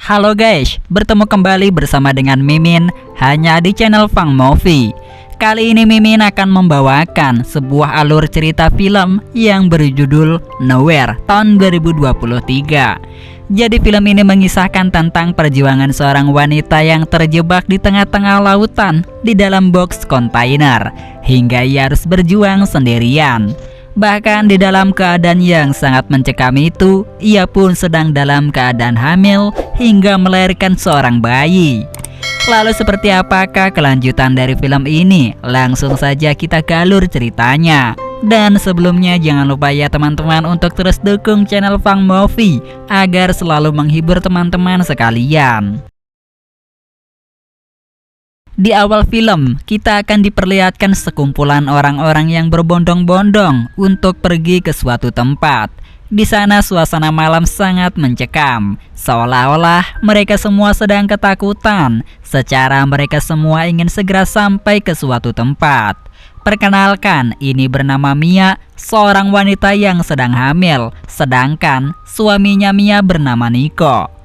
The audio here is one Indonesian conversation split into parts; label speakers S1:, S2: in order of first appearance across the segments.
S1: Halo guys, bertemu kembali bersama dengan Mimin hanya di channel Fang Movie. Kali ini Mimin akan membawakan sebuah alur cerita film yang berjudul Nowhere tahun 2023. Jadi film ini mengisahkan tentang perjuangan seorang wanita yang terjebak di tengah-tengah lautan di dalam box kontainer hingga ia harus berjuang sendirian. Bahkan di dalam keadaan yang sangat mencekam itu, ia pun sedang dalam keadaan hamil hingga melahirkan seorang bayi. Lalu seperti apakah kelanjutan dari film ini? Langsung saja kita ke alur ceritanya. Dan sebelumnya jangan lupa ya teman-teman untuk terus dukung channel Fang Movie agar selalu menghibur teman-teman sekalian. Di awal film, kita akan diperlihatkan sekumpulan orang-orang yang berbondong-bondong untuk pergi ke suatu tempat. Di sana suasana malam sangat mencekam, seolah-olah mereka semua sedang ketakutan. Secara mereka semua ingin segera sampai ke suatu tempat. Perkenalkan, ini bernama Mia, seorang wanita yang sedang hamil, sedangkan suaminya Mia bernama Nico.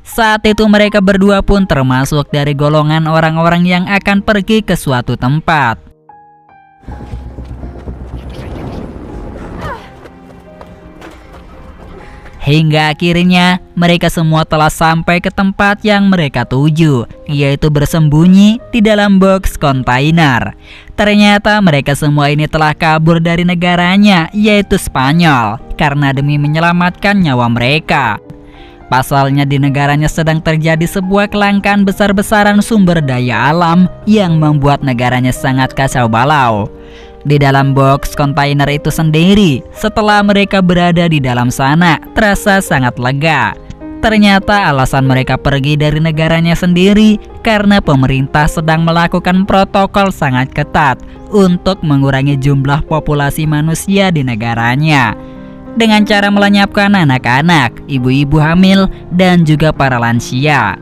S1: Saat itu mereka berdua pun termasuk dari golongan orang-orang yang akan pergi ke suatu tempat. Hingga akhirnya mereka semua telah sampai ke tempat yang mereka tuju, yaitu bersembunyi di dalam box kontainer. Ternyata mereka semua ini telah kabur dari negaranya, yaitu Spanyol, karena demi menyelamatkan nyawa mereka. Pasalnya di negaranya sedang terjadi sebuah kelangkaan besar-besaran sumber daya alam yang membuat negaranya sangat kacau balau. Di dalam box kontainer itu sendiri, setelah mereka berada di dalam sana, terasa sangat lega. Ternyata alasan mereka pergi dari negaranya sendiri karena pemerintah sedang melakukan protokol sangat ketat untuk mengurangi jumlah populasi manusia di negaranya, dengan cara melenyapkan anak-anak, ibu-ibu hamil, dan juga para lansia.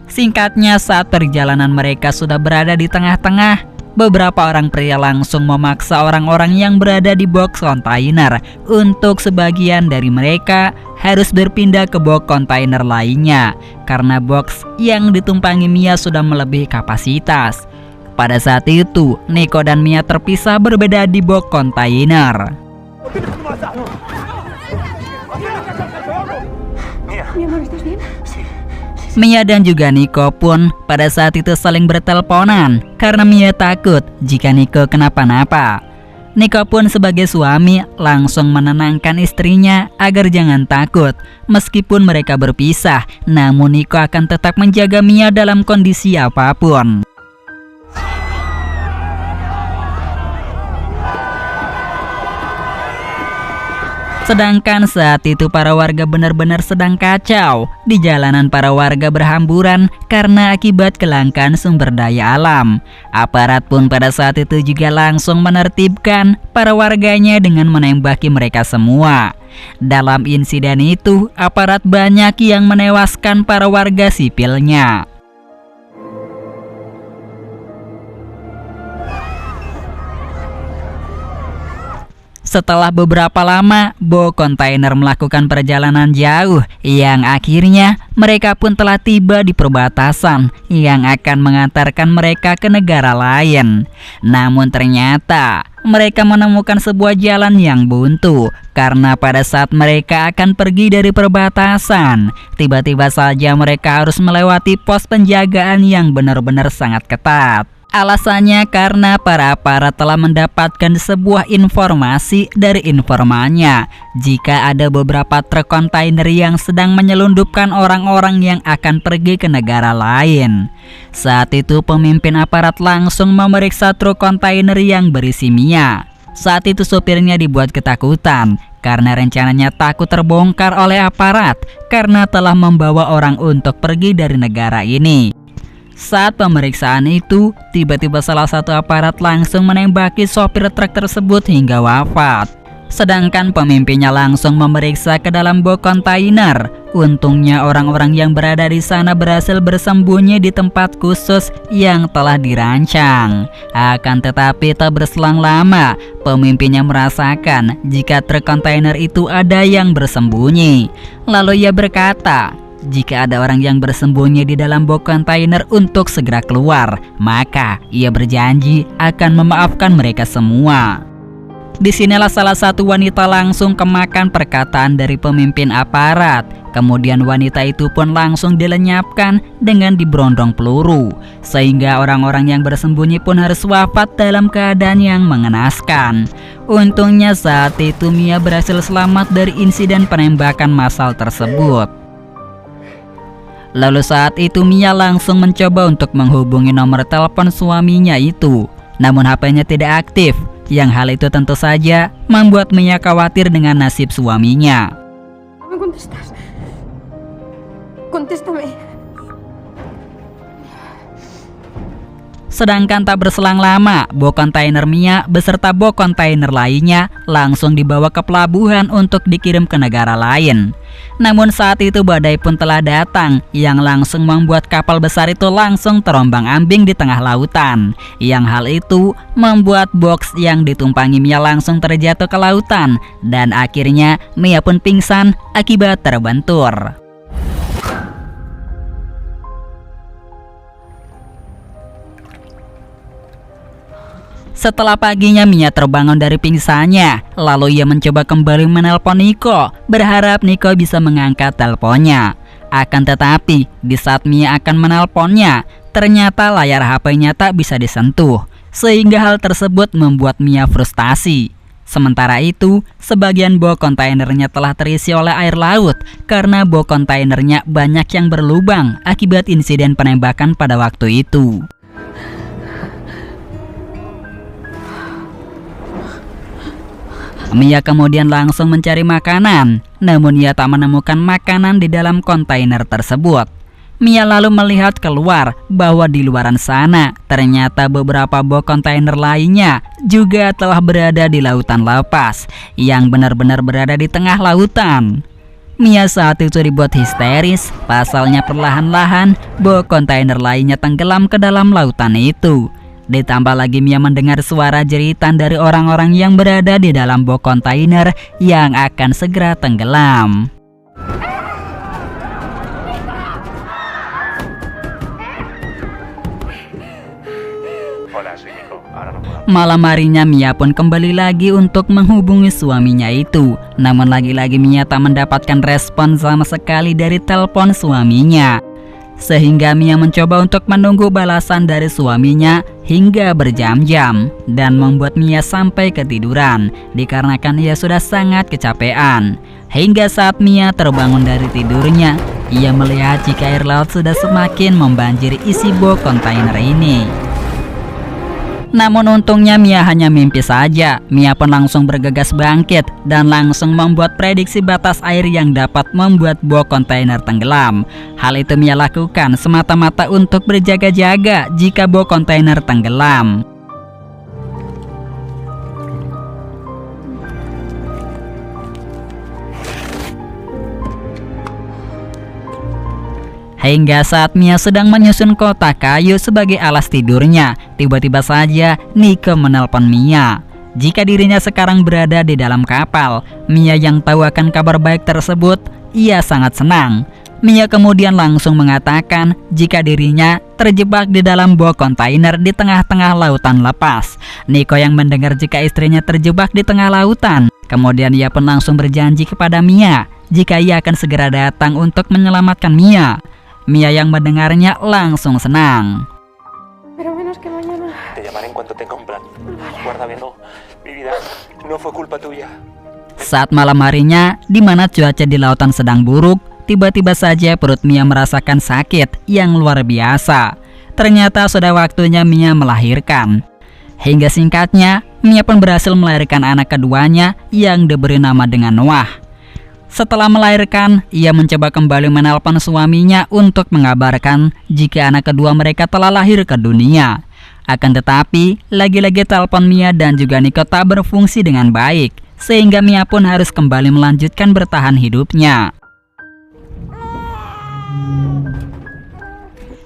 S1: Singkatnya, saat perjalanan mereka sudah berada di tengah-tengah, beberapa orang pria langsung memaksa orang-orang yang berada di box kontainer untuk sebagian dari mereka harus berpindah ke box kontainer lainnya karena box yang ditumpangi Mia sudah melebihi kapasitas. Pada saat itu, Nico dan Mia terpisah berbeda di box kontainer. Mia dan juga Nico pun pada saat itu saling berteleponan karena Mia takut jika Nico kenapa-napa. Nico pun sebagai suami langsung menenangkan istrinya agar jangan takut. Meskipun mereka berpisah, namun Nico akan tetap menjaga Mia dalam kondisi apapun. Sedangkan saat itu para warga benar-benar sedang kacau. Di jalanan para warga berhamburan karena akibat kelangkaan sumber daya alam. Aparat pun pada saat itu juga langsung menertibkan para warganya dengan menembaki mereka semua. Dalam insiden itu, aparat banyak yang menewaskan para warga sipilnya. Setelah beberapa lama, box kontainer melakukan perjalanan jauh yang akhirnya mereka pun telah tiba di perbatasan yang akan mengantarkan mereka ke negara lain. Namun ternyata mereka menemukan sebuah jalan yang buntu karena pada saat mereka akan pergi dari perbatasan, tiba-tiba saja mereka harus melewati pos penjagaan yang benar-benar sangat ketat. Alasannya karena para aparat telah mendapatkan sebuah informasi dari informannya jika ada beberapa truk kontainer yang sedang menyelundupkan orang-orang yang akan pergi ke negara lain. Saat itu pemimpin aparat langsung memeriksa truk kontainer yang berisi Mia. Saat itu sopirnya dibuat ketakutan karena rencananya takut terbongkar oleh aparat karena telah membawa orang untuk pergi dari negara ini. Saat pemeriksaan itu, tiba-tiba salah satu aparat langsung menembaki sopir truk tersebut hingga wafat. Sedangkan pemimpinnya langsung memeriksa ke dalam box kontainer. Untungnya orang-orang yang berada di sana berhasil bersembunyi di tempat khusus yang telah dirancang. Akan tetapi tak berselang lama, pemimpinnya merasakan jika truk kontainer itu ada yang bersembunyi. Lalu ia berkata, jika ada orang yang bersembunyi di dalam box kontainer untuk segera keluar, maka ia berjanji akan memaafkan mereka semua. Disinilah salah satu wanita langsung kemakan perkataan dari pemimpin aparat. Kemudian wanita itu pun langsung dilenyapkan dengan diberondong peluru, sehingga orang-orang yang bersembunyi pun harus wafat dalam keadaan yang mengenaskan. Untungnya saat itu Mia berhasil selamat dari insiden penembakan massal tersebut. Lalu saat itu Mia langsung mencoba untuk menghubungi nomor telepon suaminya itu, namun HP-nya tidak aktif. Yang hal itu tentu saja membuat Mia khawatir dengan nasib suaminya.
S2: ¿Me contestas? Contéstame.
S1: Sedangkan tak berselang lama, box kontainer Mia beserta box kontainer lainnya langsung dibawa ke pelabuhan untuk dikirim ke negara lain. Namun saat itu badai pun telah datang yang langsung membuat kapal besar itu langsung terombang-ambing di tengah lautan. Yang hal itu membuat box yang ditumpangi Mia langsung terjatuh ke lautan dan akhirnya Mia pun pingsan akibat terbentur. Setelah paginya Mia terbangun dari pingsannya, lalu ia mencoba kembali menelpon Nico, berharap Nico bisa mengangkat teleponnya. Akan tetapi, di saat Mia akan menelponnya, ternyata layar HP-nya tak bisa disentuh, sehingga hal tersebut membuat Mia frustasi. Sementara itu, sebagian box kontainernya telah terisi oleh air laut karena box kontainernya banyak yang berlubang akibat insiden penembakan pada waktu itu. Mia kemudian langsung mencari makanan, namun ia tak menemukan makanan di dalam kontainer tersebut. Mia lalu melihat keluar bahwa di luaran sana ternyata beberapa box kontainer lainnya juga telah berada di lautan lepas yang benar-benar berada di tengah lautan. Mia saat itu dibuat histeris, pasalnya perlahan-lahan box kontainer lainnya tenggelam ke dalam lautan itu. Ditambah lagi Mia mendengar suara jeritan dari orang-orang yang berada di dalam box kontainer yang akan segera tenggelam. Malam harinya Mia pun kembali lagi untuk menghubungi suaminya itu. Namun lagi-lagi Mia tak mendapatkan respon sama sekali dari telepon suaminya. Sehingga Mia mencoba untuk menunggu balasan dari suaminya hingga berjam-jam dan membuat Mia sampai ketiduran dikarenakan ia sudah sangat kecapean. Hingga saat Mia terbangun dari tidurnya, ia melihat jika air laut sudah semakin membanjiri isi box kontainer ini. Namun untungnya Mia hanya mimpi saja. Mia pun langsung bergegas bangkit dan langsung membuat prediksi batas air yang dapat membuat box kontainer tenggelam. Hal itu Mia lakukan semata-mata untuk berjaga-jaga jika box kontainer tenggelam. Hingga saat Mia sedang menyusun kotak kayu sebagai alas tidurnya, tiba-tiba saja Nico menelpon Mia. Jika dirinya sekarang berada di dalam kapal, Mia yang tahu akan kabar baik tersebut, ia sangat senang. Mia kemudian langsung mengatakan jika dirinya terjebak di dalam box kontainer di tengah-tengah lautan lepas. Nico yang mendengar jika istrinya terjebak di tengah lautan, kemudian ia pun langsung berjanji kepada Mia jika ia akan segera datang untuk menyelamatkan Mia. Mia yang mendengarnya langsung senang.
S2: Pero menos que mañana.
S3: Te llamaré en cuanto tenga un plan. Guárdame, no, mi vida, no fue culpa tuya.
S1: Saat malam harinya, di mana cuaca di lautan sedang buruk, tiba-tiba saja perut Mia merasakan sakit yang luar biasa. Ternyata sudah waktunya Mia melahirkan. Hingga singkatnya, Mia pun berhasil melahirkan anak keduanya yang diberi nama dengan Noah. Setelah melahirkan, ia mencoba kembali menelpon suaminya untuk mengabarkan jika anak kedua mereka telah lahir ke dunia. Akan tetapi, lagi-lagi telepon Mia dan juga Nico tak berfungsi dengan baik, sehingga Mia pun harus kembali melanjutkan bertahan hidupnya.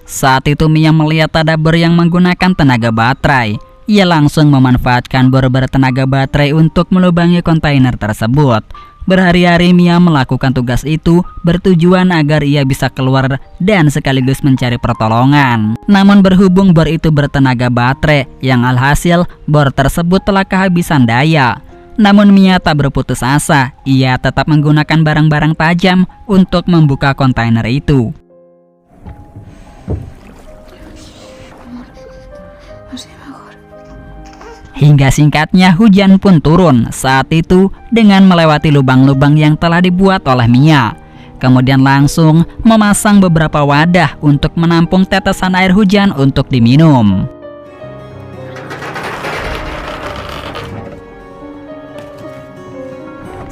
S1: Saat itu Mia melihat ada bor yang menggunakan tenaga baterai. Ia langsung memanfaatkan bor bertenaga baterai untuk melubangi kontainer tersebut. Berhari-hari Mia melakukan tugas itu bertujuan agar ia bisa keluar dan sekaligus mencari pertolongan. Namun berhubung bor itu bertenaga baterai, yang alhasil bor tersebut telah kehabisan daya. Namun Mia tak berputus asa, ia tetap menggunakan barang-barang tajam untuk membuka kontainer itu. Hingga singkatnya hujan pun turun saat itu dengan melewati lubang-lubang yang telah dibuat oleh Mia. Kemudian langsung memasang beberapa wadah untuk menampung tetesan air hujan untuk diminum.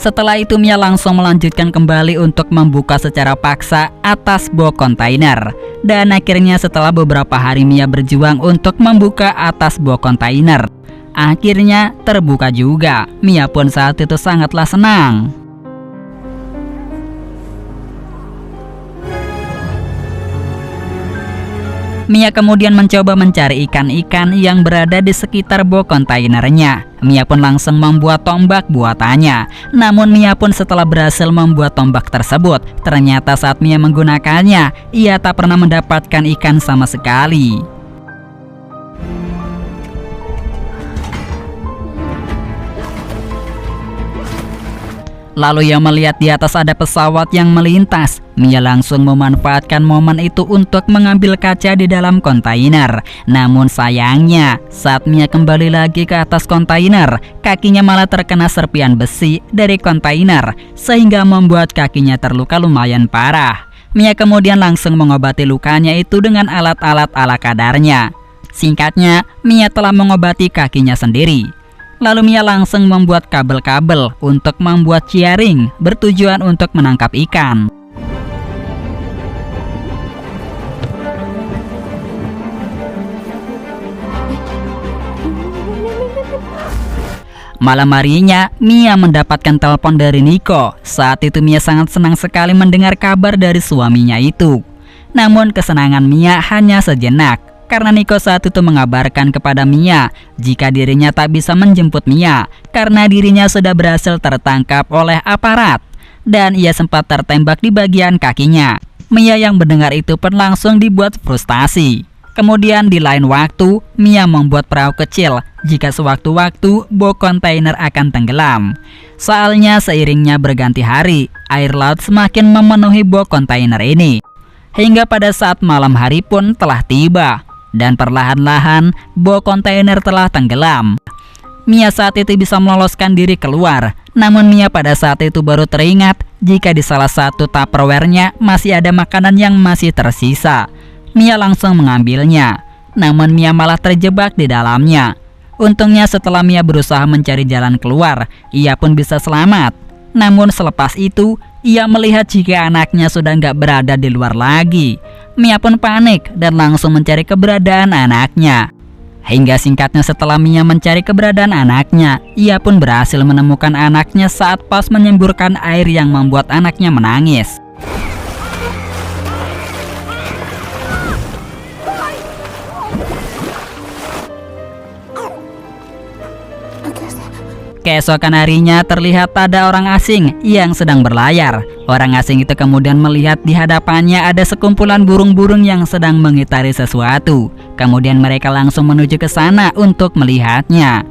S1: Setelah itu Mia langsung melanjutkan kembali untuk membuka secara paksa atas box kontainer. Dan akhirnya setelah beberapa hari Mia berjuang untuk membuka atas box kontainer, akhirnya terbuka juga. Mia pun saat itu sangatlah senang. Mia kemudian mencoba mencari ikan-ikan yang berada di sekitar box kontainernya. Mia pun langsung membuat tombak buatannya. Namun Mia pun setelah berhasil membuat tombak tersebut, ternyata saat Mia menggunakannya, ia tak pernah mendapatkan ikan sama sekali. Lalu ia melihat di atas ada pesawat yang melintas. Mia langsung memanfaatkan momen itu untuk mengambil kaca di dalam kontainer. Namun sayangnya, saat Mia kembali lagi ke atas kontainer, kakinya malah terkena serpian besi dari kontainer, sehingga membuat kakinya terluka lumayan parah. Mia kemudian langsung mengobati lukanya itu dengan alat-alat ala kadarnya. Singkatnya, Mia telah mengobati kakinya sendiri. Lalu Mia langsung membuat kabel-kabel untuk membuat jaring bertujuan untuk menangkap ikan. Malam harinya, Mia mendapatkan telepon dari Nico. Saat itu Mia sangat senang sekali mendengar kabar dari suaminya itu. Namun kesenangan Mia hanya sejenak, karena Nico saat itu mengabarkan kepada Mia jika dirinya tak bisa menjemput Mia karena dirinya sudah berhasil tertangkap oleh aparat dan ia sempat tertembak di bagian kakinya. Mia yang mendengar itu pun langsung dibuat frustasi. Kemudian di lain waktu, Mia membuat perahu kecil jika sewaktu-waktu box kontainer akan tenggelam. Soalnya seiringnya berganti hari, air laut semakin memenuhi box kontainer ini. Hingga pada saat malam hari pun telah tiba. Dan perlahan-lahan box kontainer telah tenggelam. Mia saat itu bisa meloloskan diri keluar. Namun Mia pada saat itu baru teringat jika di salah satu tupperware-nya masih ada makanan yang masih tersisa. Mia langsung mengambilnya. Namun Mia malah terjebak di dalamnya. Untungnya setelah Mia berusaha mencari jalan keluar, ia pun bisa selamat. Namun selepas itu, ia melihat jika anaknya sudah nggak berada di luar lagi. Mia pun panik dan langsung mencari keberadaan anaknya. Hingga singkatnya setelah Mia mencari keberadaan anaknya, ia pun berhasil menemukan anaknya saat pas menyemburkan air yang membuat anaknya menangis. Keesokan harinya terlihat ada orang asing yang sedang berlayar. Orang asing itu kemudian melihat di hadapannya ada sekumpulan burung-burung yang sedang mengitari sesuatu. Kemudian mereka langsung menuju ke sana untuk melihatnya.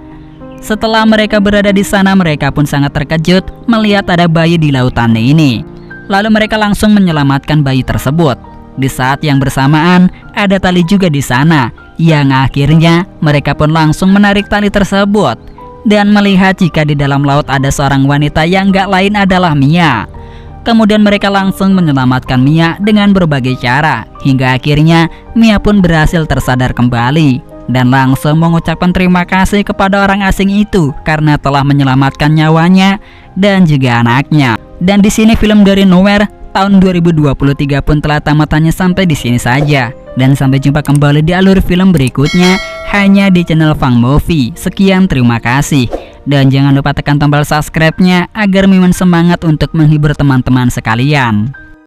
S1: Setelah mereka berada di sana, mereka pun sangat terkejut melihat ada bayi di lautan ini. Lalu mereka langsung menyelamatkan bayi tersebut. Di saat yang bersamaan, ada tali juga di sana, yang akhirnya mereka pun langsung menarik tali tersebut. Dan melihat jika di dalam laut ada seorang wanita yang gak lain adalah Mia. Kemudian mereka langsung menyelamatkan Mia dengan berbagai cara. Hingga akhirnya Mia pun berhasil tersadar kembali dan langsung mengucapkan terima kasih kepada orang asing itu karena telah menyelamatkan nyawanya dan juga anaknya. Dan di sini film dari Nowhere tahun 2023 pun telah tamatannya sampai di sini saja. Dan sampai jumpa kembali di alur film berikutnya hanya di channel Fang Movie. Sekian, terima kasih. Dan jangan lupa tekan tombol subscribe-nya agar Mimin semangat untuk menghibur teman-teman sekalian.